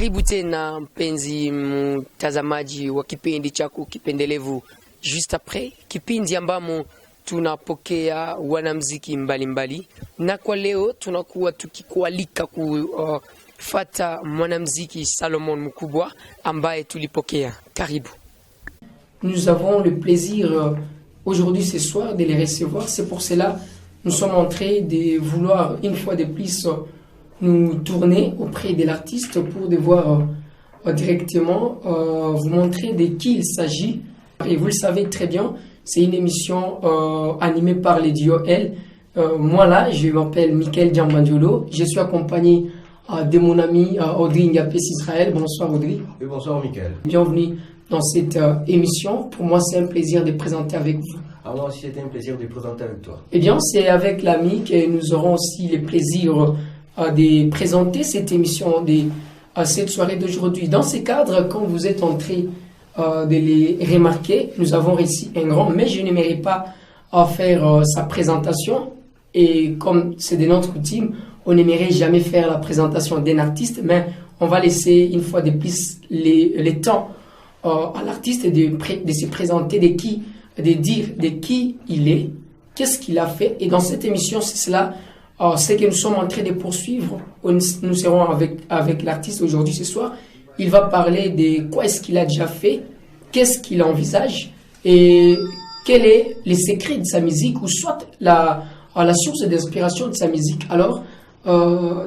Karibu tena mpenzi mtazamaji wa kipindi chako kipendelevu Juste Après, kipindi ambamo tunapokea wanamuziki mbalimbali, na kwa leo tunakuwa tukikualika kufuata mwanamuziki Salomon Mukubwa ambaye tulipokea. Karibu. Nous avons le plaisir aujourd'hui ce soir de les recevoir. C'est pour cela nous sommes en train de vouloir une fois de plus nous tourner auprès de l'artiste pour devoir directement vous montrer de qui il s'agit. Et vous le savez très bien, c'est une émission animée par les duos L. Moi là, je m'appelle Michael Diambandiolo. Je suis accompagné de mon ami Audrey Ngapes Israël. Bonsoir Audrey. Et bonsoir Michael. Bienvenue dans cette émission. Pour moi, c'est un plaisir de présenter avec vous. À moi aussi, c'était un plaisir de présenter avec toi. Eh bien, c'est avec l'ami que nous aurons aussi le plaisir de présenter cette émission, cette soirée d'aujourd'hui. Dans ce cadre, quand vous êtes en train de les remarquer, nous avons réussi un grand, mais je n'aimerais pas faire sa présentation. Et comme c'est de notre coutume, on n'aimerait jamais faire la présentation d'un artiste, mais on va laisser une fois de plus les temps à l'artiste de se présenter, de dire de qui il est, qu'est-ce qu'il a fait. Et dans cette émission, c'est cela, c'est que nous sommes en train de poursuivre. Nous serons avec l'artiste aujourd'hui, ce soir. Il va parler de quoi est-ce qu'il a déjà fait, qu'est-ce qu'il envisage et quel est le secret de sa musique ou soit la source d'inspiration de sa musique. Alors,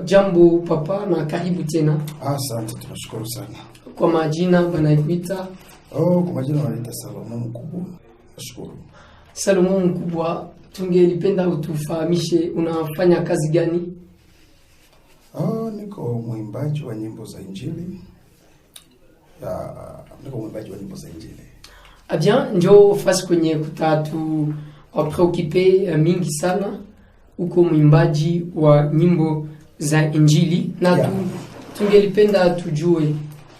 Jambo papa na karibu tena. Asante, tunashukuru sana. Kwa majina banaikuita? Kwa majina wanaita Salomon Mukubwa. Nashukuru. Salomon Mukubwa, tungelipenda utufahamishe unafanya kazi gani? Niko mwimbaji wa nyimbo za Injili. Ah bien, njo fasi kwenye kutatu preocupe mingi sana. Uko mwimbaji wa nyimbo za Injili na tungelipenda tujue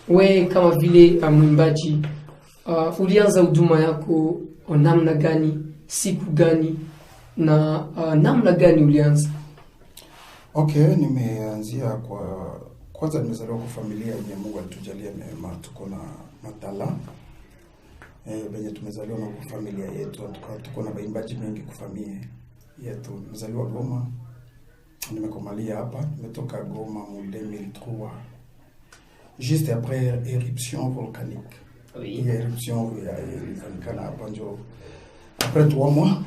we kama vile mwimbaji ulianza huduma yako namna gani, siku gani na namna gani ulianza? Okay, nimeanzia kwanza nimezaliwa kwa familia yenye Mungu alitujalia neema, tuko na matala. Benye tumezaliwa na kwa familia yetu, tuko na baimbaji mengi kwa familia yetu. Nimezaliwa Goma, nimekomalia hapa, nimetoka Goma en 2003. Juste après éruption volcanique. Oui. Il y a éruption volcanique hapa njo. Après 3 mois,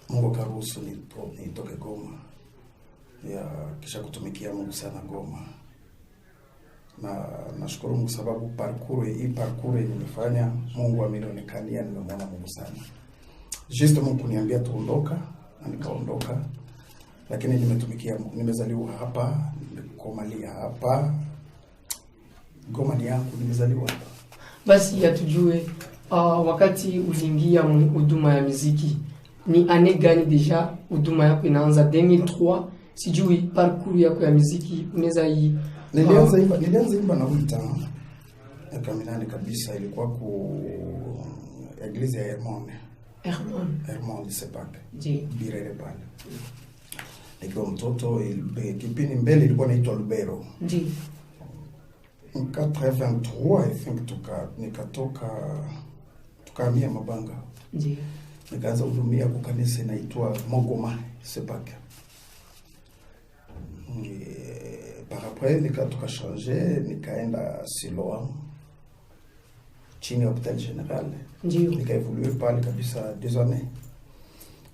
Mungu karuhusu nitoke Goma. Kisha kutumikia Mungu sana Goma. Na nashukuru Mungu sababu parcours nimefanya, Mungu ameonekania, nimemwona Mungu sana. Juste Mungu kuniambia tuondoka, na nikaondoka. Lakini nimetumikia Mungu, nimezaliwa hapa, nimekomalia hapa. Goma ni yangu, nimezaliwa hapa. Basi atujue wakati uliingia huduma ya muziki, ni ane gani deja huduma yako inaanza? 2003, sijui parcours yako ya muziki unaweza Nilianza imba na wita kaminani kabisa, ilikuwa ku Eglise ya Hermon Sepak Birere pale. Nikiwa mtoto, kipindi mbele ilikuwa inaitwa Lubero. Ndi 83 I think tukahamia Mabanga. Ndi Nikaanza hudumia kwa kanisa inaitwa Mogoma Sepak. Par après, tuka changer, nikaenda Siloam chini ya Hôpital Général. Nika évoluer pale kabisa 2 années.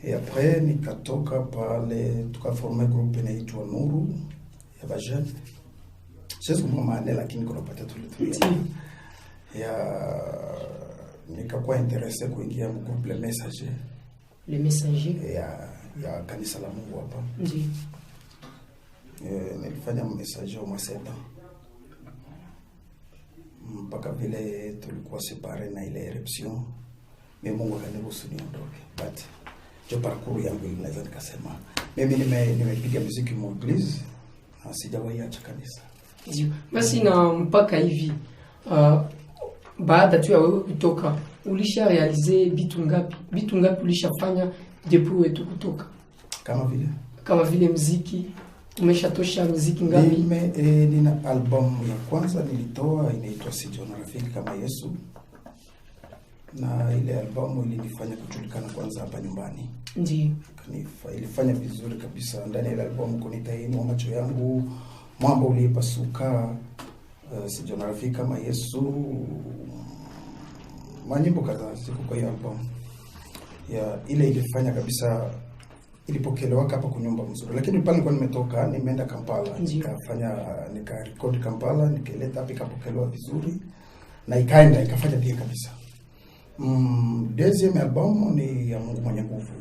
Et après, nikatoka pale, tuka former groupe inaitwa Nuru ya bajane. Sasa kama maana lakini kuna pata tulitu. Nikakuwa intéressé kuingia mu groupe Le Messager. Le Messager ya kanisa la Mungu hapa. Ndi nilifanya message au 7 ans. Mpaka vile tulikuwa separe na ile eruption. Mimi Mungu akaniruhusu niondoke. But jo parcours yangu inaweza nikasema mimi nimepiga muziki mu église na sijawahi acha kanisa. Basi na mpaka hivi baada tu ya wewe kutoka ulisha realize vitu ngapi ulishafanya depuis wewe kutoka? Kama vile muziki Umeshatosha muziki ngapi? Nina album ya kwanza nilitoa inaitwa Sijaona Rafiki Kama Yesu. Na ile albamu ilinifanya kujulikana kwanza hapa nyumbani. Ndiyo. Ilifanya vizuri kabisa. Ndani ya ile albamu kuna Nitainua Macho Yangu, Mwamba Uliyepasuka, Sijaona Rafiki Kama Yesu, manyimbo kadhaa ziko kwa hiyo albamu. Ya ile ilifanya kabisa, ilipokelewa hapa kwa nyumba mzuri. Lakini pale nilikuwa nimetoka, nimeenda Kampala, nika record Kampala, nikaleta hapa ikapokelewa vizuri na ikafanya pia kabisa. Deuxième album ni ya Mungu Mwenye Nguvu.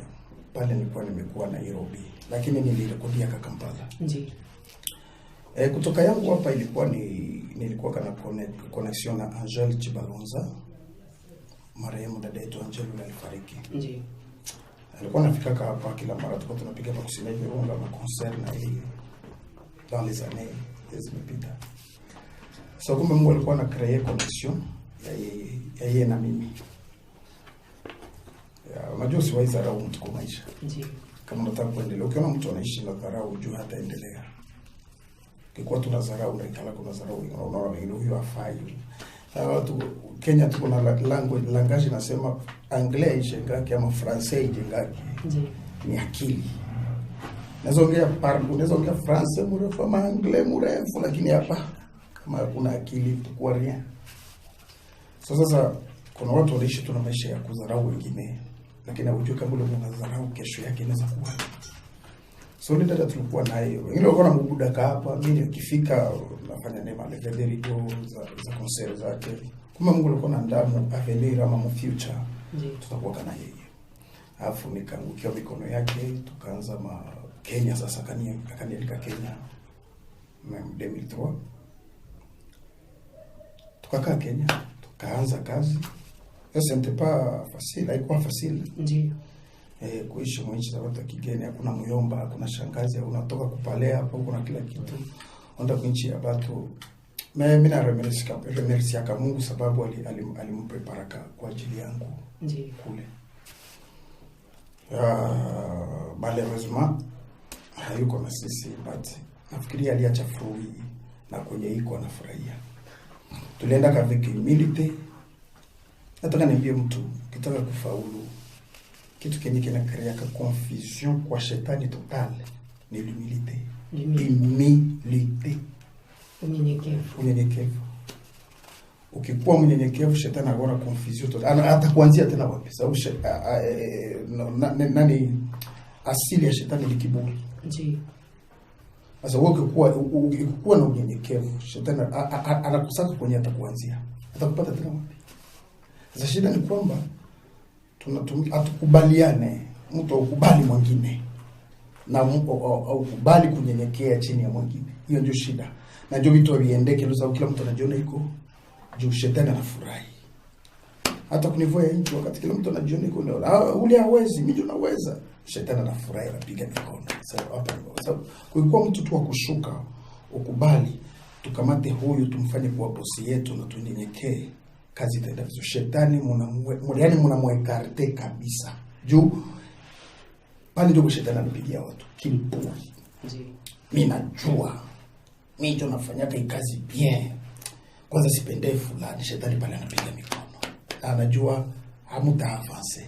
Pale nilikuwa nimekuwa Nairobi, lakini nilirekodia Kampala. Ndiyo. Kutoka yangu hapa nilikuwa kana connection na Angel Chibalonza. Marehemu dada yetu Angel alifariki. Ndiyo. Alikuwa anafika hapa kila mara, tulikuwa tunapiga kwa kusema virunga na concert na hii dans les années zilizopita. So kumbe Mungu alikuwa na create connection ya yeye na mimi. Unajua siwezi dharau mtu kwa maisha. Ndiyo. Kama unataka kuendelea, ukiona mtu anaishi na dharau, jua hataendelea. Kikuwa tunadharau na ikala kuna dharau, unaona wengine huyu hafai. Watu Kenya tuko na language nasema anglais jengaki ama français jengaki. Ndiyo. Ni akili. Unaweza ongea français mrefu ama anglais mrefu, lakini hapa kama kuna akili tukua rien. Sasa kuna watu wanaishi tuna maisha ya kudharau wengine, lakini hujui kama ule mnadharau kesho yake inaweza kuwa. So ile dada tulikuwa nayo. Wengine walikuwa na mbuda hapa, mimi nikifika nafanya nema legendary go za concert zake. Kuma Mungu alikuwa na ndamu avenir ama future. Tutakuwa kana yeye. Alafu nikaangukia mikono yake, tukaanza Kenya sasa akanialika Kenya. 2003. Tukakaa Kenya, tukaanza kazi. Sasa c'était pas facile, haikuwa facile. Ndiyo. Kuishi mwichi za watu kigeni, hakuna muyomba, hakuna shangazi, unatoka kupalea hapo, kuna kila kitu. Onda kuishi ya watu. Mimi na remercia kama Mungu sababu alimprepara kwa ajili yangu. Ndiyo. Kule. Malheureusement hayuko na sisi, but nafikiria aliacha furahi na kwenye iko anafurahia. Tulienda kaviki milite. Nataka niambie mtu kitaka kufaulu, kitu kenye kinakrea confusion kwa shetani total ni l'humilité. Humilité. Unyenyekevu. Ukikuwa mnyenyekevu, shetani anaona confusion total. Atakuanzia tena wapi? Sababu nani asili ya shetani ni kiburi. Ndiyo. Sasa wewe ukikuwa na unyenyekevu, shetani anakusaka kwenye atakuanzia. Atakupata tena wapi? Sasa shida ni kwamba hatukubaliane, mtu ukubali mwingine na ukubali kunyenyekea chini ya mwingine. Hiyo ndio shida. Na ndio vitu viendeke leo, sababu kila mtu anajiona iko juu, shetani anafurahi. Hata kunivoa nje wakati kila mtu anajiona iko ule hawezi, mimi ndio naweza. Shetani anafurahi, anapiga mikono. Sasa hapa ni sababu kulikuwa mtu tu wa kushuka, ukubali tukamate huyu tumfanye kuwa bosi yetu na tunyenyekee. Kazi itaenda vizuri. Shetani mnamwekarte kabisa. Juu pale ndio shetani anapigia watu kilipuri. Ndiyo. Mimi najua mimi ndio nafanya kazi bien. Kwanza sipende fulani, shetani pale anapiga mikono. Na anajua hamuta avancer.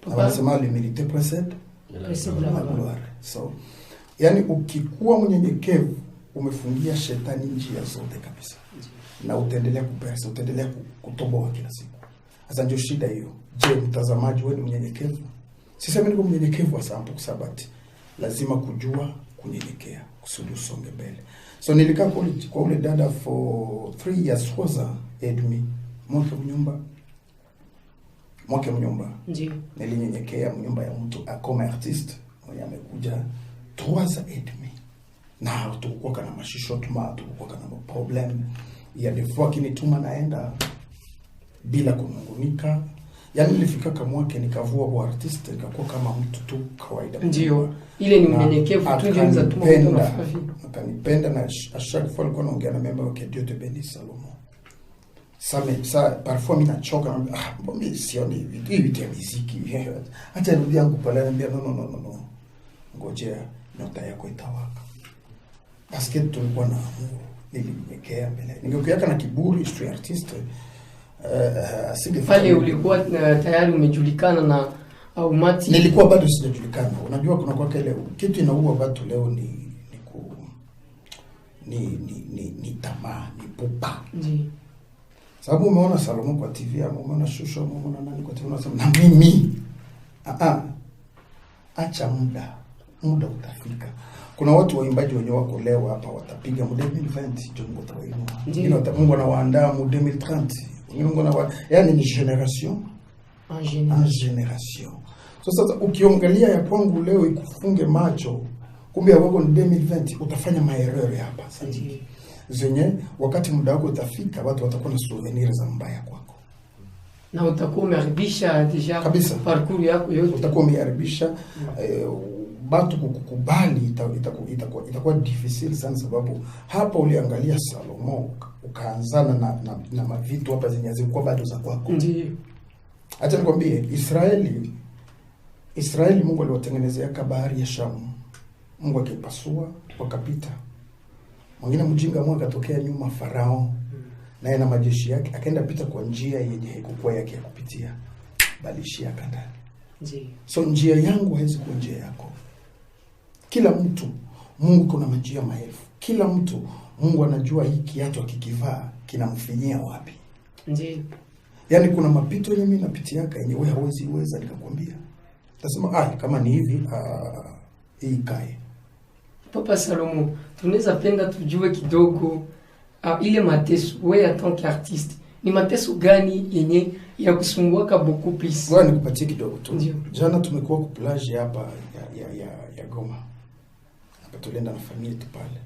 Wanasema l'humilité précède la gloire. So yani ukikuwa mnyenyekevu umefungia shetani njia zote kabisa. Na utaendelea kupersa, utaendelea kutoboa kila siku. Sasa ndio shida hiyo. Je, mtazamaji wewe ni mnyenyekevu? Sisemi niko mnyenyekevu asampo kusabati. Lazima kujua kunyenyekea, kusudi usonge mbele. So nilikaa kwa ule dada for 3 years kwanza edmi. Mwake mnyumba. Ndiyo. Nilinyenyekea mnyumba ya mtu akoma artiste. Mwenye amekuja 3 ans et demi. Na tulikuwa kana mashishotuma, tulikuwa kana problem. Ya defo akinituma naenda bila kunungunika. Yaani nilifika kama mwake nikavua kwa artist, nikakuwa kama mtu tu kawaida. Ndiyo. Ile ni mnyenyekevu tu ndio unaweza tuma mtu anafurahi. Akanipenda na a chaque fois alikuwa anaongea na member wake, Dieu te bénisse Salomon. Ça parfois mimi nachoka, mimi sioni hivi ya muziki. Acha nirudi yangu pale, anambia no. Ngojea nyota yako itawaka. Basket tulikuwa na amuru, nilimekea mbele. Ningekuwa na kiburi, street artist. Pale ulikuwa tayari umejulikana na umati. Nilikuwa bado sijajulikana. Unajua kuna kwa kile kitu inaua watu leo ni tamaa, ni pupa. Sababu umeona Salomo kwa TV, umeona Shusho, umeona nani kwa TV, unasema na mimi. Acha muda utafika. Kuna watu waimbaji wenye wako leo hapa watapiga mu 2020 Mungu atawainua. Mungu anawaandaa mu 2030. Mungu yani ni generation en generation. Sasa ukiongelea ya kwangu leo ikufunge macho, kumbe wako ni 2020 utafanya maerere hapa sasa. Zenye wakati muda wako utafika watu watakuwa na souvenir za mbaya kwako. Na utakuwa umeharibisha deja parcours yako yote. Utakuwa umeharibisha watu kukubali itakuwa difficile sana, sababu hapa uliangalia Salomo ukaanzana na mavitu hapa zenye zilikuwa bado za kwako. Ndiyo. Acha nikwambie Israeli Mungu aliwatengenezea bahari ya Shamu. Mungu akipasua wakapita. Mwingine mjinga mmoja akatokea nyuma, Farao naye na majeshi yake akaenda pita kwa njia yenye haikuwa yake ya kupitia, bali ishia kandani. Ndiyo. So njia yangu haiwezi kuwa njia yako. Kila mtu Mungu kuna njia maelfu. Kila mtu Mungu anajua hii kiatu akikivaa kinamfinyia wapi. Ndiyo. Yaani kuna mapito yenye mimi napitia yenye wewe hauwezi uweza nikakwambia. Nasema kama ni hivi hii kae. Papa Salomo, tunaweza penda tujue kidogo ile mateso wewe en tant qu'artiste. Ni mateso gani yenye ya kusumbuaka beaucoup plus? Ngoja nikupatie kidogo tu. Ndiyo. Jana tumekuwa ku plage hapa ya Goma. Hapa tulienda na familia tu pale.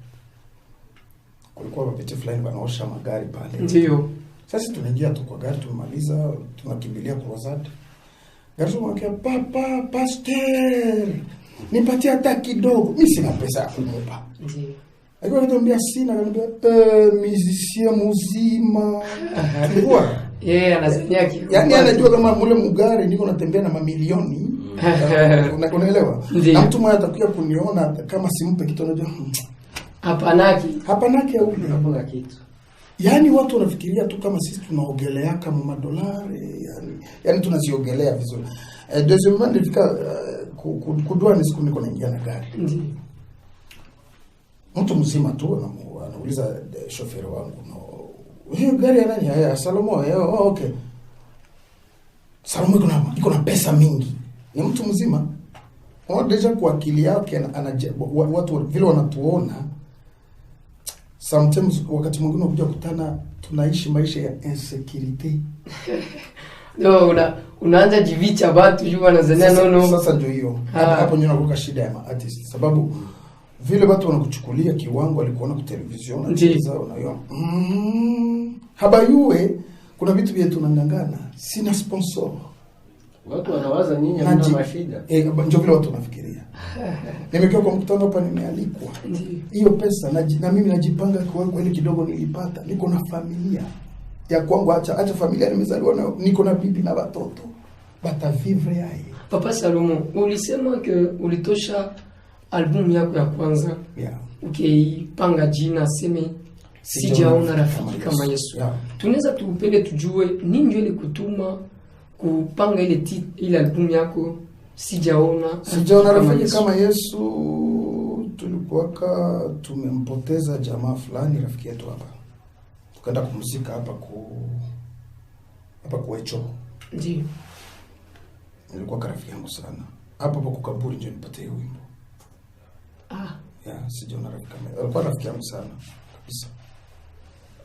Kulikuwa wapete fulani wanaosha magari pale. Ndiyo. Sasa tunaingia tu kwa gari, tumemaliza, tunakimbilia Crozade. Gari tunamwambia papa, pastor, nipatie hata kidogo. Mimi sina pesa ya kumpa. Ndiyo. Alikuwa ananiambia sina, ananiambia musicien mzima. Tulikuwa anazania yaani anajua kama mule mugari niko natembea na mamilioni. Unaelewa? Na mtu mmoja atakuja kuniona kama simpe kitu, anajua hapanaki ule hakuna kitu. Yaani watu wanafikiria tu kama sisi tunaogelea kama madolari, yani tunaziogelea vizuri. Deuxièmement nilifika kudua ni siku niko naingia na gari. Mtu mzima tu anauliza chauffeur wangu, hiyo gari ya nani? Haya, Salomo. Okay. Salomo iko na pesa mingi. Ni mtu mzima. Deja kwa akili yake watu vile wanatuona. Sometimes wakati mwingine unakuja kukutana tunaishi maisha ya insecurity. Unaanza jivicha watu juu wanazania no. Sasa ndio hiyo. Hapo ndio inakuwa shida ya artist, sababu vile watu wanakuchukulia kiwango alikuona kwa television unacheza unayo. Habayue kuna vitu vyetu tunangangana. Sina sponsor. Watu wanawaza nyinyi hamna mashida. Ndio vile watu wanafikiria. Nimekaa kwa mkutano hapa, nimealikwa. Hiyo pesa na mimi najipanga kwa ile kidogo nilipata. Niko na familia ya kwangu, acha familia nimezaliwa nayo, niko na bibi na watoto. Bata vivre hai. Papa Salomo, ulisema ke ulitosha album yako ya kwanza. Ukipanga jina seme sijaona rafiki kama Yesu. Tunaweza tupende tujue nini ndio ile kutuma kupanga ile album yako sijaona rafiki kama Yesu? Tulikuwa tumempoteza jamaa fulani rafiki yetu hapa. Tukaenda kumzika hapa kwa Echo. Ndiyo. Nilikuwa rafiki yangu sana. Hapa kwa kaburi ndio nipate hiyo wimbo. Sijaona rafiki kama. Alikuwa rafiki yangu sana kabisa.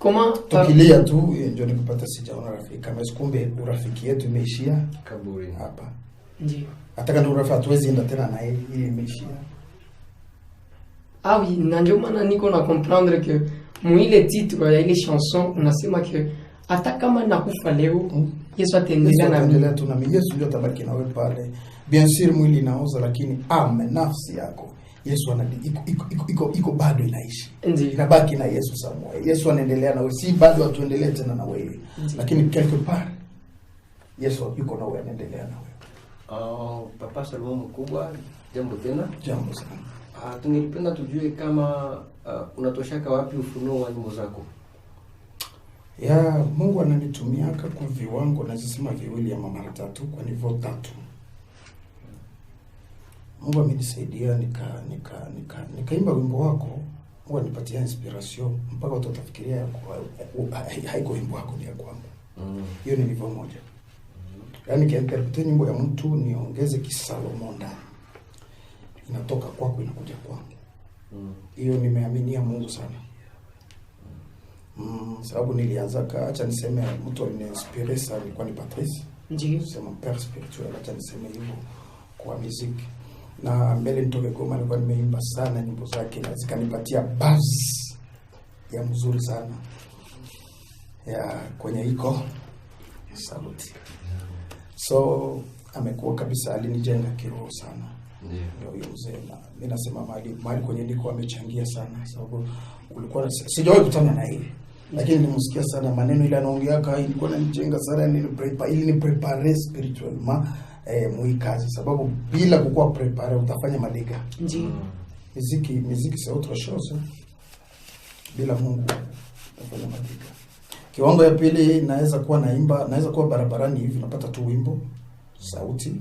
Kama tukilia tu ndio nikupata sijaona rafiki kama Yesu. Kumbe urafiki yetu imeishia kaburi hapa. Ndiyo. Hata kama urafiki hatuwezi enda tena na yeye, ile imeishia. Oui, na ndio maana niko na comprendre que mwile titre ya ile chanson unasema que hata kama nakufa leo Yesu ataendelea na mimi. Yesu ndio atabaki na wewe pale. Bien sûr mwili inaoza, lakini nafsi yako Yesu iko bado inaishi. Inabaki na Yesu somewhere. Yesu anaendelea na wewe, si bado atuendelee tena na wewe. Lakini quelque part Yesu yuko na wewe, anaendelea na wewe. Papa Salomo mkubwa, jambo tena. Jambo sana. Tungelipenda tujue kama unatoshaka wapi ufunuo wa nyimbo zako. Ya Mungu ananitumiaka kwa viwango nazisema viwili ama mara tatu kwa nivo tatu. Mungu amenisaidia nikaimba wimbo wako, Mungu anipatia inspiration mpaka watu watafikiria haiko wimbo wako ni ya kwangu. Hiyo ni nivo moja. Yaani kiinterprete nyimbo ya mtu niongeze kisalomo ndani. Inatoka kwako inakuja kwangu. Hiyo nimeaminia Mungu sana. Sababu nilianzaka, acha niseme mtu aliniinspire sana ilikuwa ni Patrice. Ndiyo. C'est mon père spirituel, acha niseme hivyo kwa muziki. Na mbele nitoke Goma nilikuwa nimeimba sana nyimbo zake na zikanipatia buzz ya mzuri sana. Ya kwenye iko saluti. So amekuwa kabisa alinijenga kiroho sana. Ndio huyo mzee, na mimi nasema mahali kwenye niko amechangia sana sababu kulikuwa sijawahi kutana na yeye. Lakini nimsikia sana maneno ile anaongea ilikuwa inanijenga sana, ni prepare spirituellement muikazi sababu bila kukuwa prepare utafanya madega. Ndio. Muziki c'est autre chose. Bila Mungu utafanya madega. Kiwango ya pili naweza kuwa naimba, naweza kuwa barabarani hivi napata tu wimbo sauti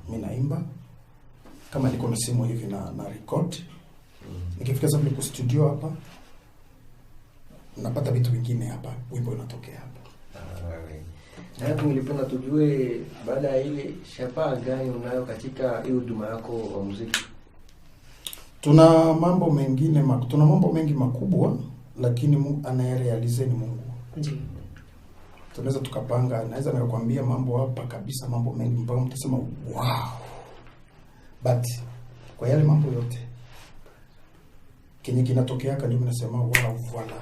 mimi naimba kama niko na simu hivi na record. Nikifika sababu niko studio hapa napata vitu vingine hapa, wimbo unatokea hapa. Na tungelipenda tujue baada ya ile shabaha gani unayo katika hiyo huduma yako wa muziki? Tuna mambo mengi makubwa, lakini Mungu anayerealize ni Mungu. Ndio. Tunaweza tukapanga, naweza nikakwambia mambo hapa kabisa, mambo mengi mpaka mtasema wow. But kwa yale mambo yote kinatokea ndio mnasema wow, voilà.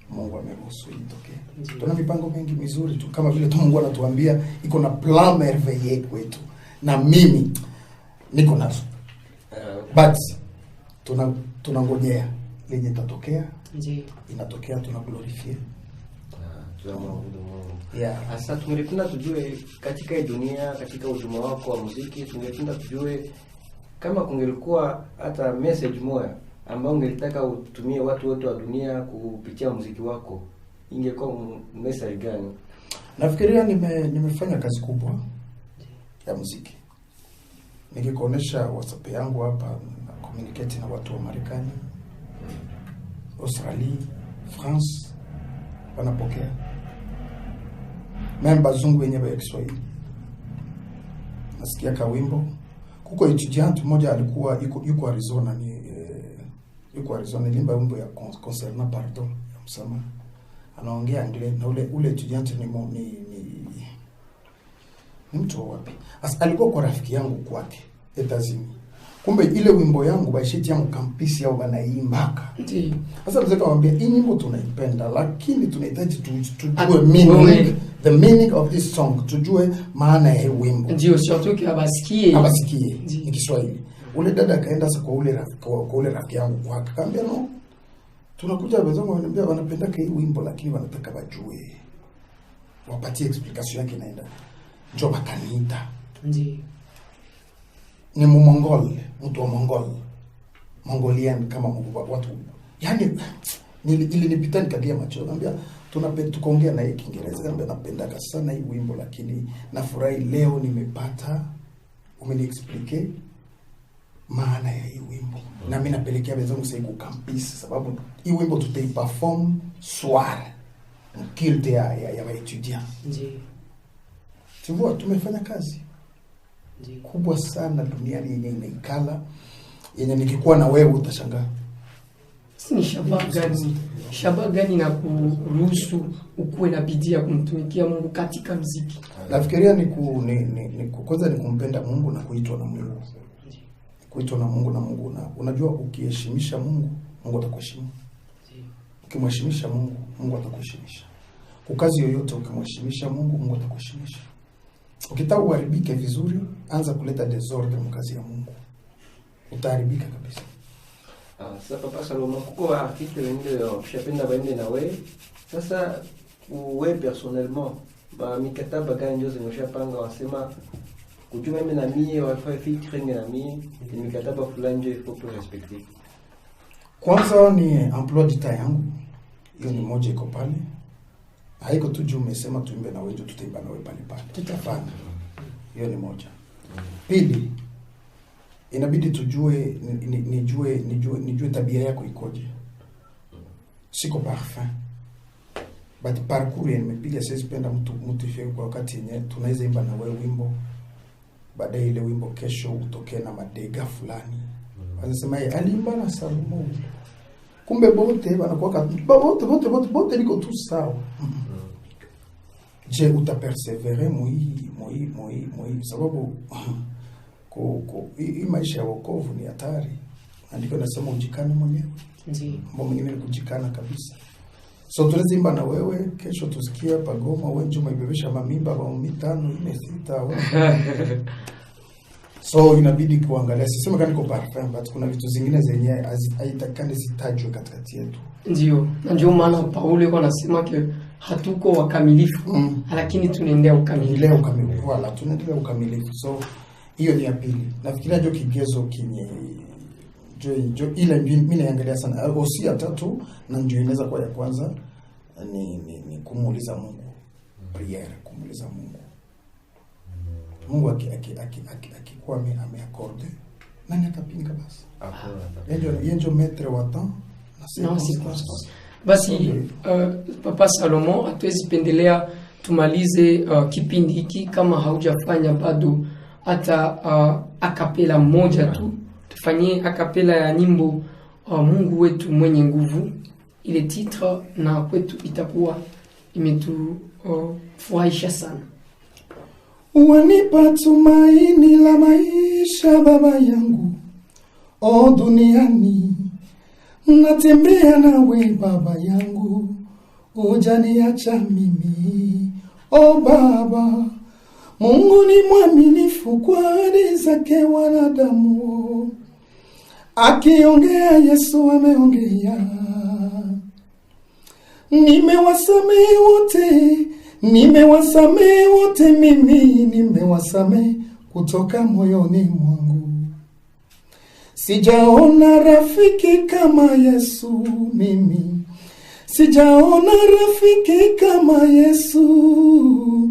Mungu ameruhusu itokee. Tuna mipango mengi mizuri tu kama vile tu Mungu anatuambia iko na plan merveilleux kwetu. Na mimi niko nazo. But tunangojea lenye tatokea. Ndio. Inatokea tunaglorify. Yeah. Asa tungelipenda tujue katika hii dunia, katika huduma wako wa muziki, tungelipenda tujue kama kungelikuwa hata message moja ambao ungelitaka utumie watu wote wa dunia kupitia muziki wako, ingekuwa message gani? Nafikiria nimefanya kazi kubwa ya muziki. Nikikuonesha WhatsApp yangu hapa na communicate na watu wa Marekani, Australia, France wanapokea. Mimi bazungu wenyewe wa Kiswahili. Nasikia ka wimbo. Kuko etudiant mmoja alikuwa yuko Arizona yuko Arizona limba wimbo ya concernant pardon ya msamaha. Anaongea English na ule etudiant ni mtu wapi? Alikuwa kwa rafiki yangu kwake Etazini. Kumbe ile wimbo yangu baishiti yangu kampisi yao banaimbaka. Ndio. Sasa mzee akamwambia hii nyimbo tunaipenda lakini tunahitaji tujue meaning, the meaning of this song, tujue maana ya wimbo. Ndio surtout abasikie ni Kiswahili. Ule dada akaenda sasa kwa ule rafiki yangu kwake. Akamwambia no. Tunakuja wenzangu wananiambia wanapenda hii wimbo lakini wanataka wajue. Wapatie explication yake inaenda. Njoo bakaniita. Ndio. Ni Mongol, mtu wa Mongolian kama watu. Yaani ilinipita nikalia macho. Anambia tukaongea na yeye Kiingereza. Anambia napenda sana hii wimbo lakini nafurahi leo nimepata umeniexplique maana ya hii wimbo. Na mimi napelekea wenzangu sasa ku campus sababu hii wimbo tutaiperform soir. Kilte ya etudiant. Ndio. Sivyo tumefanya kazi kubwa sana duniani yenye inaikala yenye nikikuwa na wewe utashangaa. Si shabaha gani na kuruhusu ukuwe na bidii ya kumtumikia Mungu katika muziki? Nafikiria ni kwanza ni kumpenda Mungu na kuitwa na Mungu. Kuitwa na Mungu na unajua ukiheshimisha Mungu, Mungu atakuheshimu. Ukimheshimisha Mungu, Mungu atakuheshimisha. Kwa kazi yoyote ukimheshimisha Mungu, Mungu atakuheshimisha. Ukitaka uharibike vizuri, anza kuleta desordre mkazi ya Mungu. Utaharibika kabisa. Sasa Papa Salomon, kuko artiste wengine washapenda baende na wewe. Sasa wewe personnellement, mikataba gani ndio zimeshapanga wasema kujua mimi na mimi wafanye featuring na mimi ni mikataba fulani ndio iko respective. Kwanza ni emploi du temps yangu. Hiyo ni moja iko pale. Haiko tu juu umesema tuimbe na wewe tutaimba na wewe pale. Tutafanya. Hiyo ni moja. Pili, inabidi tujue nijue tabia yako ikoje. Siko parfum. But parcours nimepiga sasa penda mtu ifike kwa wakati yenyewe tunaweza imba na wewe wimbo. Baadaye ile wimbo kesho utokee na madega fulani. Wanasema alimba na Salomo. Kumbe bote wanakuwa bote liko tu sawa. Je, utapersevere moi sababu hii maisha ya wokovu ni hatari. Andiko nasema ujikane mwenyewe. Ndio. Mambo mengine ni kujikana kabisa. So tunazimba na wewe kesho tusikia pagoma wewe njoo umebebesha mamimba wa 5 4 6. So inabidi kuangalia sisema kama niko parfum but kuna vitu zingine zenye haitakani zitajwe katikati yetu. Ndio maana Paulo yuko anasema hatuko wakamilifu lakini tunaendea ukamilifu. Wala tunaendelea ukamilifu. So hiyo ni ya pili. Nafikiria ndio kigezo kinye jo ile mimi naangalia sana. Osi ya tatu na ndio inaweza kwa ya kwanza ni kumuuliza Mungu. Prayer, kumuuliza Mungu. Mungu akikuwa ameakorde nani atapinga basi? Yenjo metre wa temps na circonstance. Basi Papa Salomo hatuwezi pendelea tumalize kipindi hiki kama haujafanya bado hata akapela moja tu. Tufanyie akapela ya nyimbo Mungu wetu mwenye nguvu. Ile titre na kwetu itakuwa imetufurahisha sana. Wanipa tumaini la maisha baba yangu, o duniani natembea nawe baba yangu, hujaniacha mimi, o baba. Mungu ni mwaminifu kwa ahadi zake wanadamu, akiongea Yesu ameongea. Nimewasamehe wote mimi, nimewasamehe kutoka moyoni mwangu. Sijaona rafiki kama Yesu mimi, sijaona rafiki kama Yesu.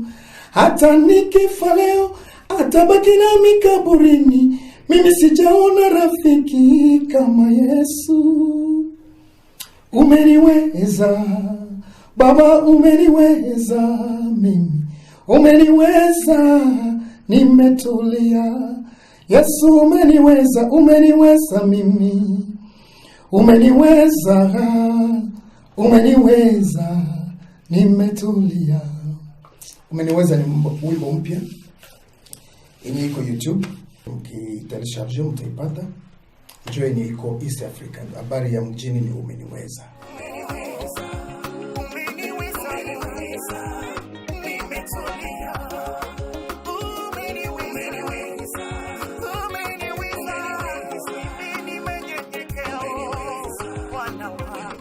Hata nikifa leo atabaki nami kaburini, mimi sijaona rafiki kama Yesu. Umeniweza Baba, umeniweza mimi, umeniweza nimetulia. Yesu umeniweza mimi, umeniweza nimetulia. Umeniweza ni wimbo mpya yenye iko YouTube, mkitelecharge mtaipata. Njoo yenye iko East Africa, habari ya mjini ni umeniweza.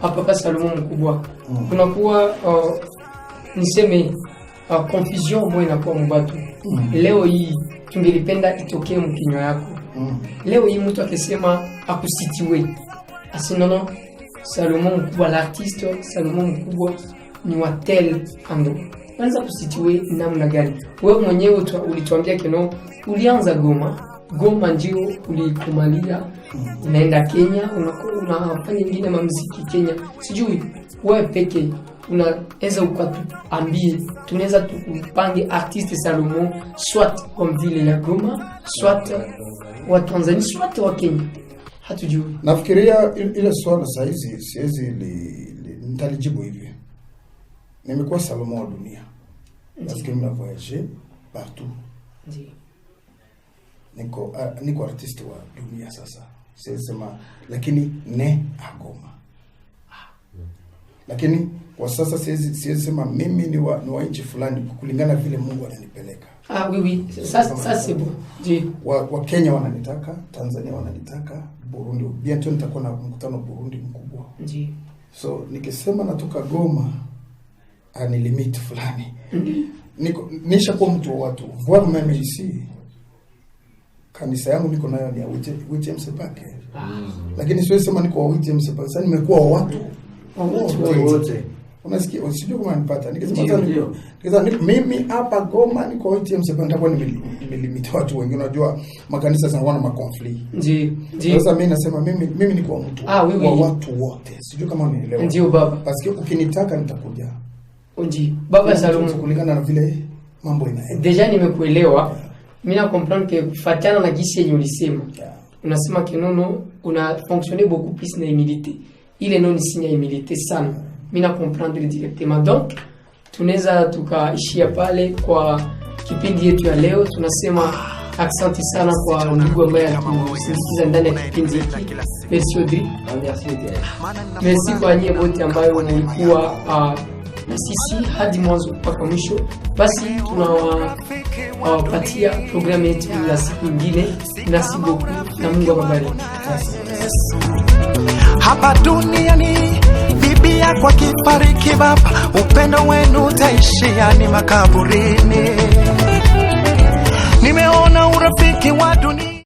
Papa Salomo mkubwa. Kunakuwa niseme confusion moja inakuwa mbatu. Leo hii tungelipenda itokee mkinywa yako. Leo hii mtu akisema akusitiwe. Asinono Salomo mkubwa, l'artiste Salomo mkubwa ni wa tel ando. Kwanza kusitiwe namna gani? Wewe mwenyewe ulituambia kino ulianza Goma ndio ulikumalia, unaenda Kenya, unafanya nyingine mamuziki Kenya. Sijui wewe peke unaweza ukatuambie tunaweza tupange artiste Salomo soit comme ville ya Goma, soit wa Tanzania, soit wa Kenya. Hatujui. Nafikiria ile swala saizi siwezi nitalijibu hivi. Nimekuwa Salomo wa dunia. Parce que mna voyager partout. Ndio. Niko artiste wa dunia sasa. Sema lakini Goma. Lakini kwa sasa siwezi sema mimi ni wa nchi fulani kulingana vile Mungu ananipeleka. Oui. Ça c'est bon. Ndio. Wa Kenya wananitaka, Tanzania wananitaka, Burundi. Bientôt nitakuwa na mkutano Burundi mkubwa. Ndio. So nikisema natoka Goma ani limit fulani. Nisha kwa mtu wa watu. Voir même ici kanisa yangu niko nayo ni ya WTM Sepake. Lakini siwezi sema niko wa WTM Sepake. Sasa nimekuwa watu wote. Unasikia usijue kama nipata. Nikisema mimi hapa Goma niko WTM Sepake, nitakuwa nimelimit watu wengine. Unajua makanisa sana wana makonflikt. Ndio. Sasa mimi nasema mimi niko wa mtu wa watu wote. Sijui kama unielewa. Ndio baba. Basi ukinitaka nitakuja. Ndio. Baba Salomo, kulingana na vile mambo inaenda. Deja nimekuelewa. Mimi na comprendre que fatana na gisi yenye ulisema. Unasema que nono una fonctionné beaucoup plus na humilité. Ile non signe ya humilité sana. Mimi na comprendre directement. Donc tunaweza tukaishia pale kwa kipindi yetu ya leo. Tunasema asante sana kwa ndugu ambaye alitusikiza ndani ya kipindi hiki. Merci Audrey. Merci kwa nyie wote ambao mlikuwa na sisi hadi mwanzo mpaka mwisho. Basi tunawapatia programu yetu ya siku nyingine. Merci beaucoup na Mungu awabariki. Hapa duniani bibi yako akifariki baba, upendo wenu utaishia ni makaburini. Nimeona urafiki wa dunia